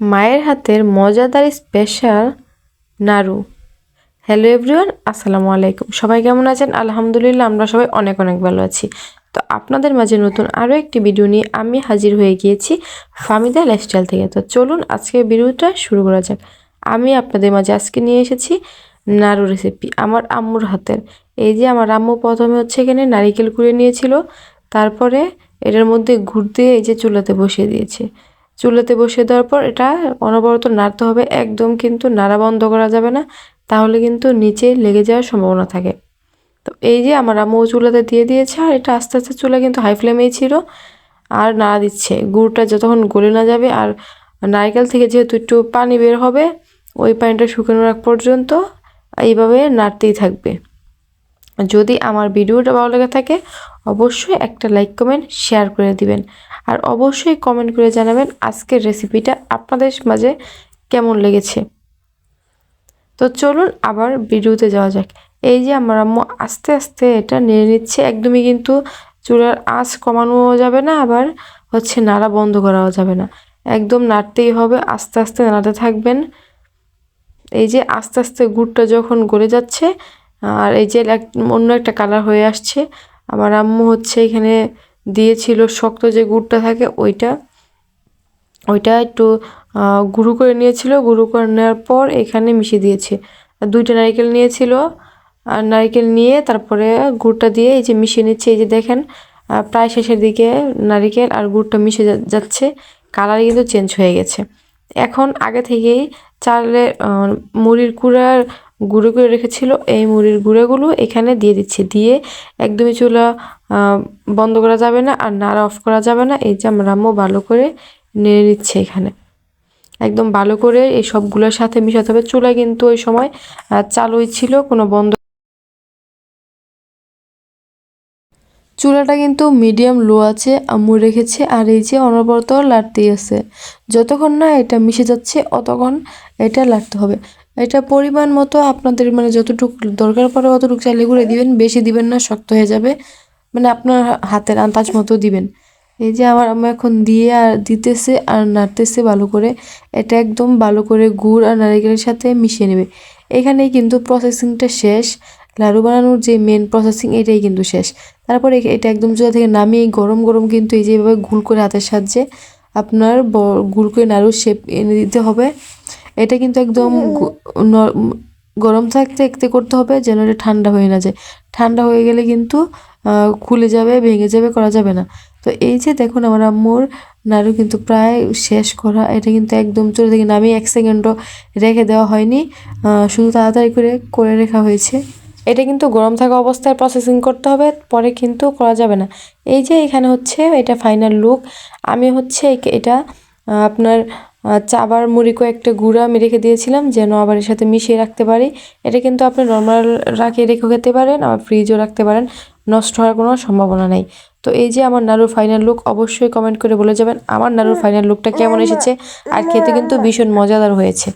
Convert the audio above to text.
মায়ের হাতের মজাদার স্পেশাল নাড়ু। হ্যালো এভরিওয়ান, আসসালামু আলাইকুম। সবাই কেমন আছেন? আলহামদুলিল্লাহ, আমরা সবাই অনেক অনেক ভালো আছি। তো আপনাদের মাঝে নতুন আরও একটি ভিডিও নিয়ে আমি হাজির হয়ে গিয়েছি ফাহমিদা লাইফস্টাইল থেকে। তো চলুন আজকে ভিডিওটা শুরু করা যাক। আমি আপনাদের মাঝে আজকে নিয়ে এসেছি নাড়ু রেসিপি আমার আম্মুর হাতের। এই যে আমার আম্মু প্রথমে এখানে নারিকেল কুড়িয়ে নিয়েছিল, তারপরে এটার মধ্যে গুড় দিয়ে এই যে চুলাতে বসিয়ে দিয়েছে। চুলাতে বসিয়ে দেওয়ার পর এটা অনবরত নাড়তে হবে, একদম কিন্তু নাড়া বন্ধ করা যাবে না, তাহলে কিন্তু নিচে লেগে যাওয়ার সম্ভাবনা থাকে। তো এই যে আমার আম্মু চুলাতে দিয়ে দিয়েছে, আর এটা আস্তে আস্তে চুলা কিন্তু হাই ফ্লেমেই ছিল, আর নাড়া দিচ্ছে। গুড়টা যতক্ষণ গলে না যাবে, আর নারকেল থেকে যেহেতু একটু পানি বের হবে, ওই পানিটা শুকানোর আগ পর্যন্ত এইভাবে নাড়তেই থাকবে। যদি আমার ভিডিওটা ভালো লেগে থাকে অবশ্যই একটা লাইক কমেন্ট শেয়ার করে দিবেন, আর অবশ্যই কমেন্ট করে জানাবেন আজকের রেসিপিটা আপনাদের মাঝে কেমন লেগেছে। তো চলুন আবার ভিডিওতে যাওয়া যাক। এই যে আমার আম্মু আস্তে আস্তে এটা নেড়ে নিচ্ছে, একদমই কিন্তু চুলার আঁচ কমানো যাবে না, আবার নাড়া বন্ধ করাও যাবে না, একদম নাড়তেই হবে, আস্তে আস্তে নাড়াতে থাকবেন। এই যে আস্তে আস্তে গুড়টা যখন গলে যাচ্ছে, আর এই যে অন্য একটা কালার হয়ে আসছে, আমার আম্মু এখানে দিয়েছিল শক্ত যে গুড়টা থাকে ওইটা একটু গুঁড়ো করে নিয়েছিল। গুঁড়ো করে নেওয়ার পর এখানে মিশিয়ে দিয়েছে। 2টা নারকেল নিয়েছিল, আর নারকেল নিয়ে তারপরে গুড়টা দিয়ে এই যে মিশিয়ে নিচ্ছে। এই যে দেখেন প্রায় শেষের দিকে নারকেল আর গুড়টা মিশে যাচ্ছে, কালার কিন্তু চেঞ্জ হয়ে গেছে। এখন আগে থেকেই চালের মুড়ির গুঁড়ো করে রেখেছিল, এই মুড়ির গুঁড়োগুলো এখানে দিয়ে দিচ্ছে। দিয়ে একদমই চুলা বন্ধ করা যাবে না, আর নাড়া অফ করা যাবে না। এই যে আমার আম্মু ভালো করে নেড়ে নিচ্ছে এখানে, একদম ভালো করে এই সবগুলোর সাথে মিশাতে হবে। চুলা কিন্তু ওই সময় চালুই ছিল, কোনো বন্ধ। চুলাটা কিন্তু মিডিয়াম লো আছে আম্মু রেখেছে, আর এই যে অনবরত লাড়তেই আছে। যতক্ষণ না এটা মিশে যাচ্ছে অতক্ষণ এটা লাড়তে হবে। এটা পরিমাণ মতো আপনাদের যতটুকু দরকার পড়ে অতটুকু চাইলে করে দিবেন, বেশি দিবেন না, শক্ত হয়ে যাবে। আপনার হাতের আন্দাজ মতো দিবেন। এই যে আমার আম্মু এখন দিয়ে আর দিতেছে আর নাড়তেছে ভালো করে। এটা একদম ভালো করে গুড় আর নারকেলের সাথে মিশিয়ে নেবে। এখানেই কিন্তু প্রসেসিংটা শেষ। লাড়ু বানানোর যে মেন প্রসেসিং এটাই কিন্তু শেষ। তারপরে এটা একদম চুলা থেকে নামিয়ে গরম গরম কিন্তু এই যে এভাবে গুল করে হাতের সাহায্যে আপনার গুল করে নাড়ুর শেপ এনে দিতে হবে। এটা কিন্তু একদম গরম থাকতে একতে করতে হবে, যেন এটা ঠান্ডা হয়ে না যায়। ঠান্ডা হয়ে গেলে কিন্তু খুলে যাবে, ভেঙে যাবে, করা যাবে না। তো এই যে দেখুন আমার আম্মুর নাড়ু কিন্তু প্রায় শেষ করা। এটা কিন্তু একদম চুলা থেকে নামিয়ে 1 সেকেন্ডও রেখে দেওয়া হয়নি, শুধু তাড়াতাড়ি করে রাখা হয়েছে। এটা কিন্তু গরম থাকা অবস্থায় প্রসেসিং করতে হবে, পরে কিন্তু করা যাবে না। এই যে এখানে এটা ফাইনাল লুক। আমি এটা আপনার চাবার মুড়ি কয়েকটা গুঁড়া আমি রেখে দিয়েছিলাম, যেন আবার এর সাথে মিশিয়ে রাখতে পারি। এটা কিন্তু আপনি নর্মাল রেখে খেতে পারেন, আবার ফ্রিজও রাখতে পারেন, নষ্ট হওয়ার কোনো সম্ভাবনা নেই। তো এই যে আমার নাড়ুর ফাইনাল লুক, অবশ্যই কমেন্ট করে বলে যাবেন আমার নাড়ুর ফাইনাল লুকটা কেমন এসেছে। আর খেতে কিন্তু ভীষণ মজাদার হয়েছে।